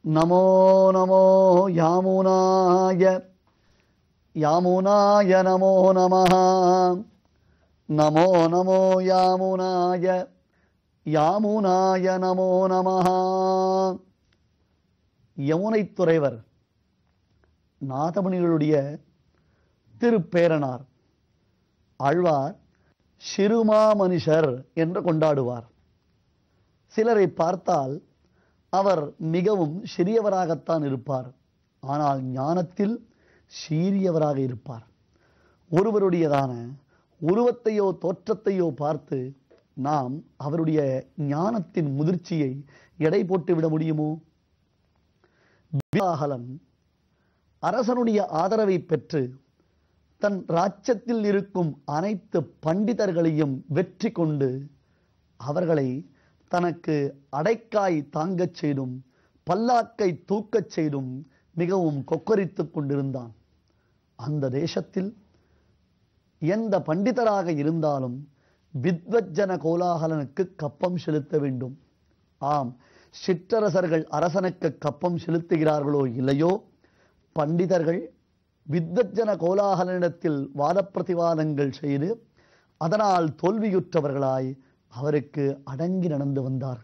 நமோ நமோ யாமுனாய யாமுனாய நமோ நமः நமோ நமோ யாமுனாய யாமுனாய நமோ நமः. யமுனை துறைவர் நாதமுனிகளுடைய திருப்பேரனார். ஆழ்வார் சிறுமாமனிஷர் என்று கொண்டாடுவார். சிலரை பார்த்தால் அவர் மிகவும் சிறியவராகத்தான் இருப்பார், ஆனால் ஞானத்தில் சீரியவராக இருப்பார். ஒருவருடையதான உருவத்தையோ தோற்றத்தையோ பார்த்து நாம் அவருடைய ஞானத்தின் முதிர்ச்சியை எடை போட்டு விட முடியுமோ? கோலாஹலன் அரசனுடைய ஆதரவை பெற்று தன் ராஜ்யத்தில் இருக்கும் அனைத்து பண்டிதர்களையும் வெற்றி கொண்டு அவர்களை தனக்கு அடைக்காய் தாங்கச் செய்தும் பல்லாக்கை தூக்கச் செய்தும் மிகவும் கொக்கரித்துக் கொண்டிருந்தான். அந்த தேசத்தில் எந்த பண்டிதராக இருந்தாலும் வித்வஜ்ஜன கோலாகலனுக்கு கப்பம் செலுத்த வேண்டும். ஆம், சிற்றரசர்கள் அரசனுக்கு கப்பம் செலுத்துகிறார்களோ இல்லையோ, பண்டிதர்கள் வித்வஜ்ஜன கோலாகலனிடத்தில் வாத பிரதிவாதங்கள் செய்து அதனால் தோல்வியுற்றவர்களாய் அவருக்கு அடங்கி நடந்து வந்தார்.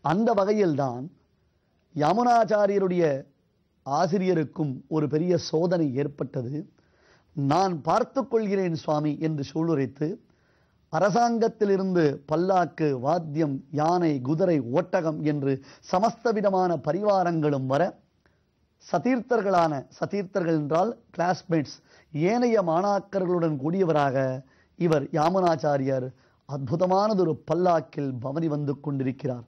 அந்த வகையில்தான் யாமுனாச்சாரியருடைய ஆசிரியருக்கும் ஒரு பெரிய சோதனை ஏற்பட்டது. நான் பார்த்து கொள்கிறேன் சுவாமி என்று சூளுரைத்து அரசாங்கத்திலிருந்து பல்லாக்கு, வாத்தியம், யானை, குதிரை, ஒட்டகம் என்று சமஸ்த விதமான பரிவாரங்களும் வர சதீர்த்தர்கள் என்றால் கிளாஸ்மேட்ஸ், ஏனைய மாணாக்கர்களுடன் கூடியவராக இவர் யாமுனாச்சாரியர் அற்புதமானதொரு பல்லாக்கில் பவனி வந்து கொண்டிருக்கிறார்.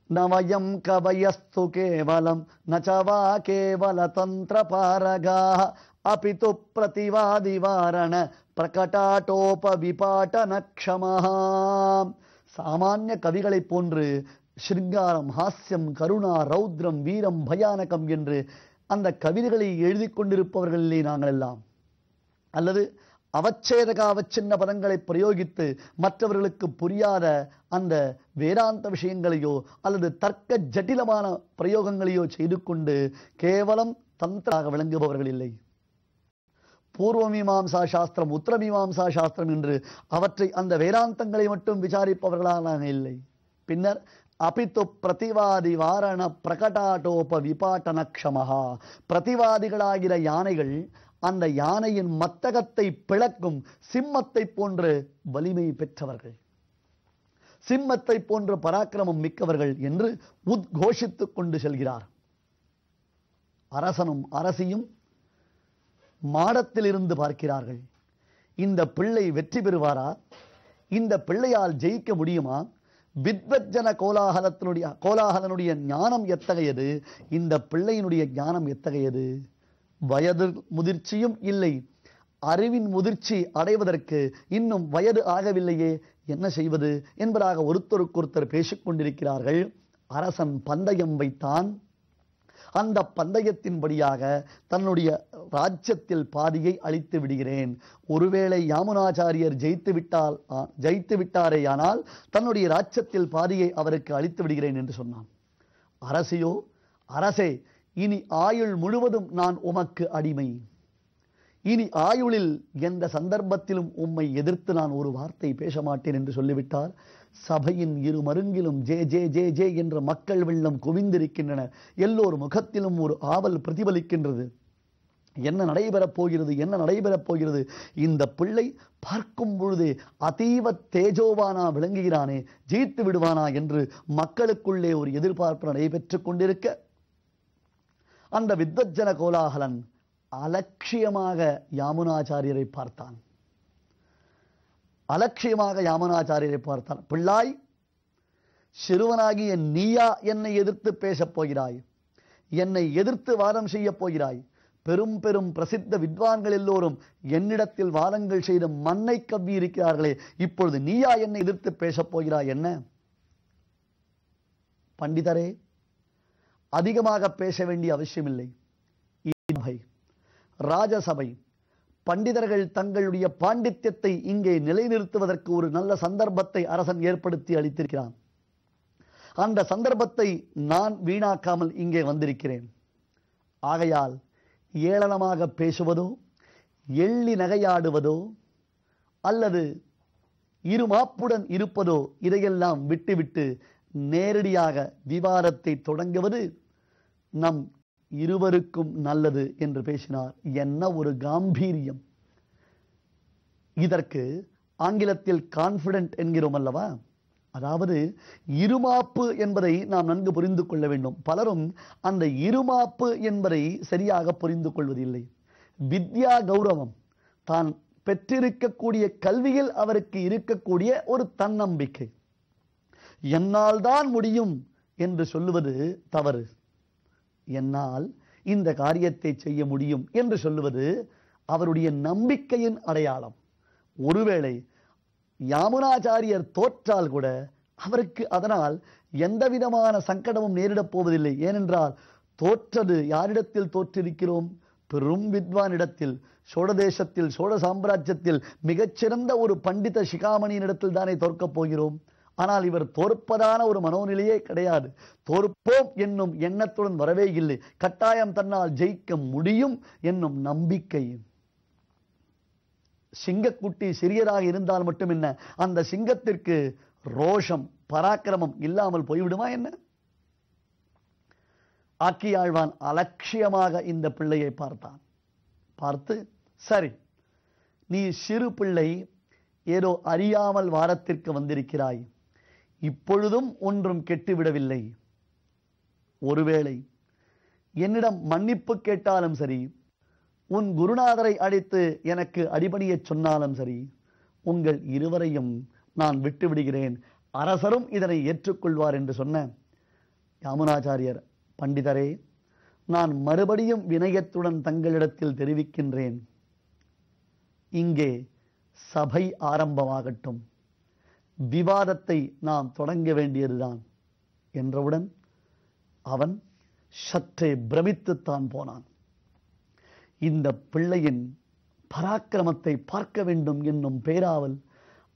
நவயம் கவயஸ்து கேவலம் நச்சவா கேவல தந்திர பாரகா அபிது பிரதிவாதி வாரண பிரகடாட்டோப விபாட்ட நக்ஷமஹா. சாமானிய கவிகளைப் போன்று சிருங்காரம், ஹாஸ்யம், கருணா, ரௌத்ரம், வீரம், பயானகம் என்று அந்த கவிதைகளை எழுதி கொண்டிருப்பவர்களிலே நாங்கள் எல்லாம், அல்லது அவச்சேதக அவச்சின்ன பதங்களை பிரயோகித்து மற்றவர்களுக்கு புரியாத அந்த வேதாந்த விஷயங்களையோ அல்லது தர்க்க ஜட்டிலமான பிரயோகங்களையோ செய்து கொண்டு கேவலம் தந்திராக விளங்குபவர்கள் இல்லை. பூர்வமீமாம்சா சாஸ்திரம், உத்தரமீமாம்சா சாஸ்திரம் என்று அவற்றை அந்த வேதாந்தங்களை மட்டும் விசாரிப்பவர்களாக இல்லை. பின்னர் அபித்து பிரதிவாதி வாரண பிரகடாட்டோப விபாட்ட நக்ஷமஹா. பிரதிவாதிகளாகிற யானைகள் அந்த யானையின் மத்தகத்தை பிளக்கும் சிம்மத்தை போன்று வலிமை பெற்றவர்கள், சிம்மத்தை போன்ற பராக்கிரமம் மிக்கவர்கள் என்று உத்கோஷித்துக் கொண்டு செல்கிறார். அரசனும் அரசியும் மாடத்தில் இருந்து பார்க்கிறார்கள். இந்த பிள்ளை வெற்றி பெறுவாரா? இந்த பிள்ளையால் ஜெயிக்க முடியுமா? வித்வஜ்ஜன கோலாகலனுடைய ஞானம் எத்தகையது, இந்த பிள்ளையினுடைய ஞானம் எத்தகையது? வயது முதிர்ச்சியும் இல்லை, அறிவின் முதிர்ச்சி அடைவதற்கு இன்னும் வயது ஆகவில்லையே, என்ன செய்வது என்பதாக ஒருத்தருக்கொருத்தர் பேசிக்கொண்டிருக்கிறார்கள். அரசன் பந்தயம் வைத்தான். அந்த பந்தயத்தின்படியாக தன்னுடைய ராஜ்யத்தில் பாதியை அளித்து விடுகிறேன். ஒருவேளை யாமுனாச்சாரியர் ஜெயித்து விட்டாரேயானால் தன்னுடைய ராஜ்யத்தில் பாதியை அவருக்கு அளித்து விடுகிறேன் என்று சொன்னான். அரசியோ, அரசே, இனி ஆயுள் முழுவதும் நான் உமக்கு அடிமை. இனி ஆயுளில் எந்த சந்தர்ப்பத்திலும் உம்மை எதிர்த்து நான் ஒரு வார்த்தை பேச மாட்டேன் என்று சொல்லிவிட்டார். சபையின் இரு மருங்கிலும் ஜே ஜே ஜே ஜே என்ற மக்கள் வெள்ளம் குவிந்திருக்கின்றன. எல்லோர் முகத்திலும் ஒரு ஆவல் பிரதிபலிக்கின்றது. என்ன நடைபெறப் போகிறது, என்ன நடைபெறப் போகிறது? இந்த பிள்ளை பார்க்கும் பொழுதே அதீவ தேஜோவானா விளங்குகிறானே, ஜெயித்து விடுவானா என்று மக்களுக்குள்ளே ஒரு எதிர்பார்ப்பு நடைபெற்றுக் கொண்டிருக்க அந்த வித்வஜ்ஜன கோலாகலன் அலட்சியமாக யாமுனாச்சாரியரை பார்த்தான். அலட்சியமாக யாமுனாச்சாரியரை பார்த்தான். பிள்ளாய், சிறுவனாகிய நீயா என்னை எதிர்த்து பேசப் போகிறாய்? என்னை எதிர்த்து வாதம் செய்யப் போகிறாய்? பெரும் பெரும் பிரசித்த வித்வான்கள் எல்லோரும் என்னிடத்தில் வாதங்கள் செய்து மண்ணை கவ்வி இருக்கிறார்களே, இப்பொழுது நீயா என்னை எதிர்த்து பேசப் போகிறாய்? என்ன பண்டிதரே, அதிகமாக பேச வேண்டிய அவசியமில்லை. ராஜசபை, பண்டிதர்கள் தங்களுடைய பாண்டித்யத்தை இங்கே நிலைநிறுத்துவதற்கு ஒரு நல்ல சந்தர்ப்பத்தை அரசன் ஏற்படுத்தி அளித்திருக்கிறான். அந்த சந்தர்ப்பத்தை நான் வீணாக்காமல் இங்கே வந்திருக்கிறேன். ஆகையால் ஏளனமாக பேசுவதோ, எள்ளி நகையாடுவதோ, அல்லது இருமாப்புடன் இருப்பதோ இதையெல்லாம் விட்டுவிட்டு நேரடியாக விவாதத்தை தொடங்குவது நம் இருவருக்கும் நல்லது என்று பேசினார். என்ன ஒரு காம்பீரியம்! இதற்கு ஆங்கிலத்தில் கான்பிடென்ட் என்கிறோம் அல்லவா? அதாவது இருமாப்பு என்பதை நாம் நன்கு புரிந்து கொள்ள வேண்டும். பலரும் அந்த இருமாப்பு என்பதை சரியாக புரிந்து கொள்வதில்லை. வித்யா கௌரவம், தான் பெற்றிருக்கக்கூடிய கல்வியில் அவருக்கு இருக்கக்கூடிய ஒரு தன்னம்பிக்கை, என்னால் தான் முடியும் என்று சொல்லுவது தவறு. என்னால் இந்த காரியத்தை செய்ய முடியும் என்று சொல்லுவது அவருடைய நம்பிக்கையின் அடையாளம். ஒருவேளை யாமுனாச்சாரியர் தோற்றால் கூட அவருக்கு அதனால் எந்த விதமான சங்கடமும் நேரிடப் போவதில்லை. ஏனென்றால் தோற்றது யாரிடத்தில் தோற்றிருக்கிறோம்? பெரும் வித்வானிடத்தில், சோழதேசத்தில், சோழ சாம்ராஜ்யத்தில் மிகச்சிறந்த ஒரு பண்டித சிகாமணியினிடத்தில் தானே தோற்கப் போகிறோம். ஆனால் இவர் தோற்பதான ஒரு மனோநிலையே கிடையாது. தோற்போம் என்னும் எண்ணத்துடன் வரவே இல்லை. கட்டாயம் தன்னால் ஜெயிக்க முடியும் என்னும் நம்பிக்கை. சிங்கக்குட்டி சிறியதாக இருந்தால் மட்டும் என்ன, அந்த சிங்கத்திற்கு ரோஷம், பராக்கிரமம் இல்லாமல் போய்விடுமா என்ன? ஆக்கியாழ்வான் அலட்சியமாக இந்த பிள்ளையை பார்த்தான். பார்த்து, சரி, நீ சிறு பிள்ளை, ஏதோ அறியாமல் வாரத்திற்கு வந்திருக்கிறாய், இப்பொழுதும் ஒன்றும் கெட்டுவிடவில்லை. ஒருவேளை என்னிடம் மன்னிப்பு கேட்டாலும் சரி, உன் குருநாதரை அழைத்து எனக்கு அடிபணிய சொன்னாலும் சரி, உங்கள் இருவரையும் நான் விட்டு விடுகிறேன், அரசரும் இதனை ஏற்றுக்கொள்வார் என்று சொன்ன யாமுனாச்சாரியர், பண்டிதரே, நான் மறுபடியும் வினயத்துடன் தங்களிடத்தில் தெரிவிக்கின்றேன், இங்கே சபை ஆரம்பமாகட்டும், விவாதத்தை நாம் தொடங்க வேண்டியதுதான் என்றவுடன் அவன் சற்றே பிரமித்துத்தான் போனான். இந்த பிள்ளையின் பராக்கிரமத்தை பார்க்க வேண்டும் என்னும் பேராவல்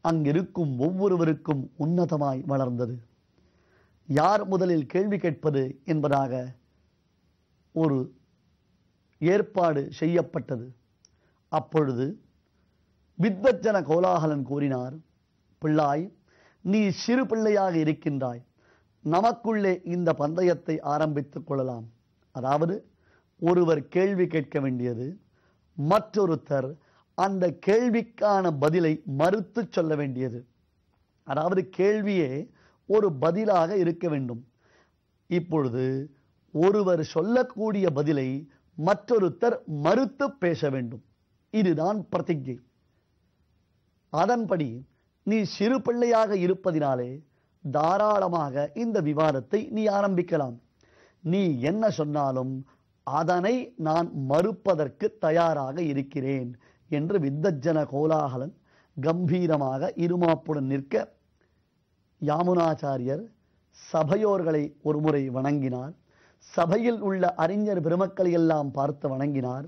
அங்கிருக்கும் ஒவ்வொருவருக்கும் உன்னதமாய் வளர்ந்தது. யார் முதலில் கேள்வி கேட்பது என்பதாக ஒரு ஏற்பாடு செய்யப்பட்டது. அப்பொழுது வித்வஜன கோலாகலன் கூறினார், பிள்ளாய், நீ சிறு பிள்ளையாக இருக்கின்றாய், நமக்குள்ளே இந்த பந்தயத்தை ஆரம்பித்துக் கொள்ளலாம். அதாவது ஒருவர் கேள்வி கேட்க வேண்டியது, மற்றொருத்தர் அந்த கேள்விக்கான பதிலை மறுத்து சொல்ல வேண்டியது. அதாவது கேள்வியே ஒரு பதிலாக இருக்க வேண்டும். இப்பொழுது ஒருவர் சொல்லக்கூடிய பதிலை மற்றொருத்தர் மறுத்து பேச வேண்டும். இதுதான் பிரதிஜை. அதன்படி நீ சிறு பிள்ளையாக இருப்பதினாலே தாராளமாக இந்த விவாதத்தை நீ ஆரம்பிக்கலாம். நீ என்ன சொன்னாலும் அதனை நான் மறுப்பதற்கு தயாராக இருக்கிறேன் என்று வித்தஜன கோலாகலன் கம்பீரமாக இருமாப்புடன் நிற்க, யாமுனாச்சாரியர் சபையோர்களை ஒருமுறை வணங்கினார். சபையில் உள்ள அறிஞர் பெருமக்களை எல்லாம் பார்த்து வணங்கினார்.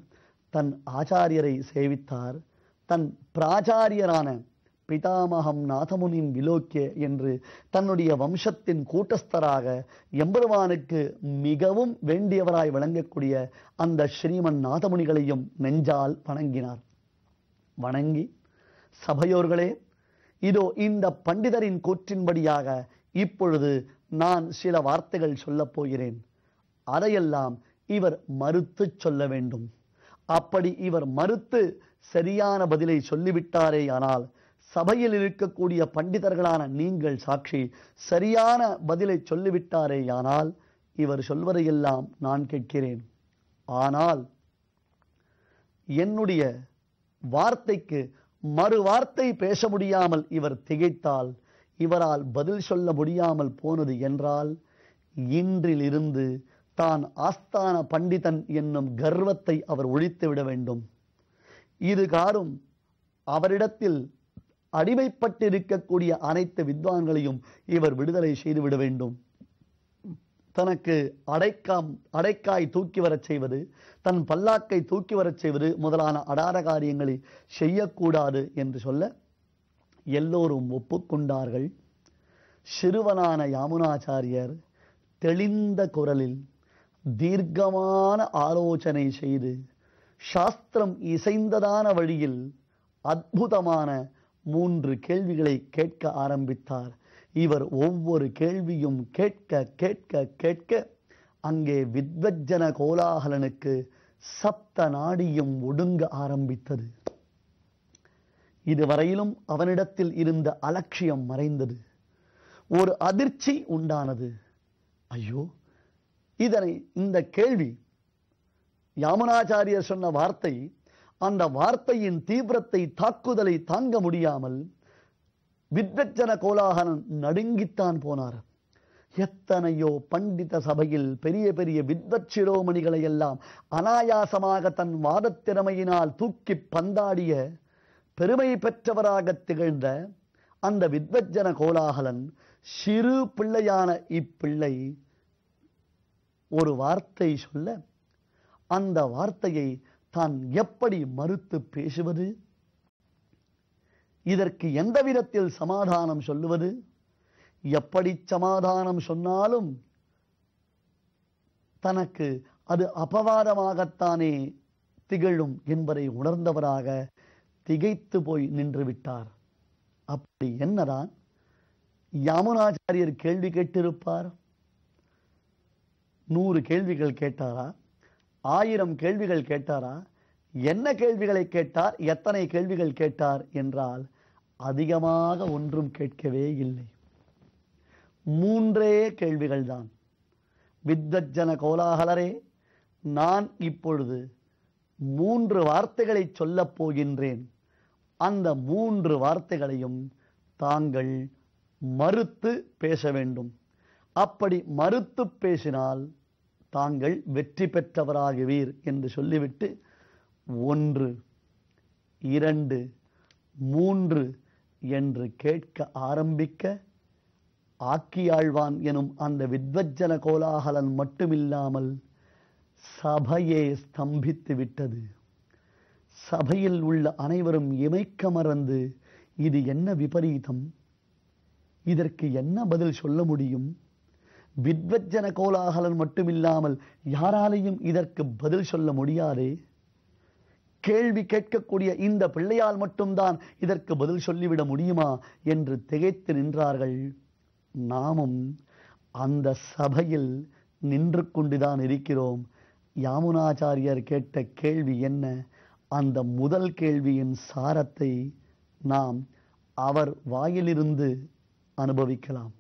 தன் ஆச்சாரியரை சேவித்தார். தன் பிராச்சாரியரான பிதாமகம் நாதமுனிம் விலோக்கிய என்று தன்னுடைய வம்சத்தின் கூட்டஸ்தராக எம்பெருமானுக்கு மிகவும் வேண்டியவராய் விளங்கக்கூடிய அந்த ஸ்ரீமன் நாதமுனிகளையும் நெஞ்சால் வணங்கினார். வணங்கி, சபையோர்களே, இதோ இந்த பண்டிதரின் கூற்றின்படியாக இப்பொழுது நான் சில வார்த்தைகள் சொல்லப் போகிறேன். அதையெல்லாம் இவர் மறுத்து சொல்ல வேண்டும். அப்படி இவர் மறுத்து சரியான பதிலை சொல்லிவிட்டாரேயானால், சபையில் இருக்கக்கூடிய பண்டிதர்களான நீங்கள் சாட்சி, சரியான பதிலை சொல்லிவிட்டாரேயானால் இவர் சொல்வதையெல்லாம் நான் கேட்கிறேன். ஆனால் என்னுடைய வார்த்தைக்கு மறு வார்த்தை பேச முடியாமல் இவர் திகைத்தால், இவரால் பதில் சொல்ல முடியாமல் போனது என்றால், இன்றிலிருந்து தான் ஆஸ்தான பண்டிதன் என்னும் கர்வத்தை அவர் ஒழித்து விட வேண்டும். இதுகாரும் அவரிடத்தில் அடிமைப்பட்டிருக்கக்கூடிய அனைத்து வித்வான்களையும் இவர் விடுதலை செய்துவிட வேண்டும். தனக்கு அடைக்காய் தூக்கி வரச் செய்வது, தன் பல்லாக்கை தூக்கி வரச் செய்வது முதலான அடார காரியங்களை செய்யக்கூடாது என்று சொல்ல எல்லோரும் ஒப்புக்கொண்டார்கள். சிறுவனான யாமுனாச்சாரியர் தெளிந்த குரலில் தீர்க்கமான ஆலோசனை செய்து சாஸ்திரம் இசைந்ததான வழியில் அற்புதமான 3 கேள்விகளை கேட்க ஆரம்பித்தார். இவர் ஒவ்வொரு கேள்வியும் கேட்க கேட்க கேட்க அங்கே வித்வஜ்ஜன கோலாகலனுக்கு சப்த நாடியும் ஒடுங்க ஆரம்பித்தது. இதுவரையிலும் அவனிடத்தில் இருந்த அலட்சியம் மறைந்தது. ஒரு அதிர்ச்சி உண்டானது. ஐயோ, இந்த கேள்வி யாமுனாச்சாரியர் சொன்ன வார்த்தை, அந்த வார்த்தையின் தீவிரத்தை தாக்குதலை தாங்க முடியாமல் வித்வஜ்ஜன கோலாகலன் நடுங்கித்தான் போனார். எத்தனையோ பண்டித சபையில் பெரிய பெரிய வித்வத் சிரோமணிகளை எல்லாம் அனாயாசமாக தன் வாதத் திறமையினால் தூக்கி பந்தாடிய பெருமை பெற்றவராக திகழ்ந்த அந்த வித்வஜ்ஜன கோலாகலன் சிறு பிள்ளையான இப்பிள்ளை ஒரு வார்த்தை சொல்ல அந்த வார்த்தையை தான் எப்படி மறுத்து பேசுவது? இதற்கு எந்த விதத்தில் சமாதானம் சொல்லுவது? எப்படி சமாதானம் சொன்னாலும் தனக்கு அது அபவாதமாகத்தானே திகழும் என்பதை உணர்ந்தவராக திகைத்து போய் நின்று விட்டார். அப்படி என்னதான் யாமுனாச்சாரியர் கேள்வி கேட்டிருப்பார்? 100 கேள்விகள் கேட்டாரா? 1000 கேள்விகள் கேட்டாரா? என்ன கேள்விகளை கேட்டார்? எத்தனை கேள்விகள் கேட்டார் என்றால் அதிகமாக ஒன்றும் கேட்கவே இல்லை. 3 கேள்விகள் தான். வித்வஜ்ஜன கோலாகலரே, நான் இப்பொழுது 3 வார்த்தைகளை சொல்லப் போகின்றேன். அந்த 3 வார்த்தைகளையும் தாங்கள் மறுத்து பேச வேண்டும். அப்படி மறுத்து பேசினால் தாங்கள் வெற்றி பெற்றவராகுவீர் என்று சொல்லிவிட்டு 1, 2, 3 என்று கேட்க ஆரம்பிக்க ஆக்கியாழ்வான் எனும் அந்த வித்வஜ்ஜன கோலாகலன் மட்டுமில்லாமல் சபையே ஸ்தம்பித்து விட்டது. சபையில் உள்ள அனைவரும் இமைக்க மறந்து, இது என்ன விபரீதம்? இதற்கு என்ன பதில் சொல்ல முடியும்? வித்வஜ்ஜன கோலாகலன் மட்டுமில்லாமல் யாராலையும் இதற்கு பதில் சொல்ல முடியாதே. கேள்வி கேட்கக்கூடிய இந்த பிள்ளையால் மட்டும்தான் இதற்கு பதில் சொல்லிவிட முடியுமா என்று திகைத்து நின்றார்கள். நாமும் அந்த சபையில் நின்று கொண்டுதான் இருக்கிறோம். யாமுனாச்சாரியர் கேட்ட கேள்வி என்ன? அந்த முதல் கேள்வியின் சாரத்தை நாம் அவர் வாயிலிருந்து அனுபவிக்கலாம்.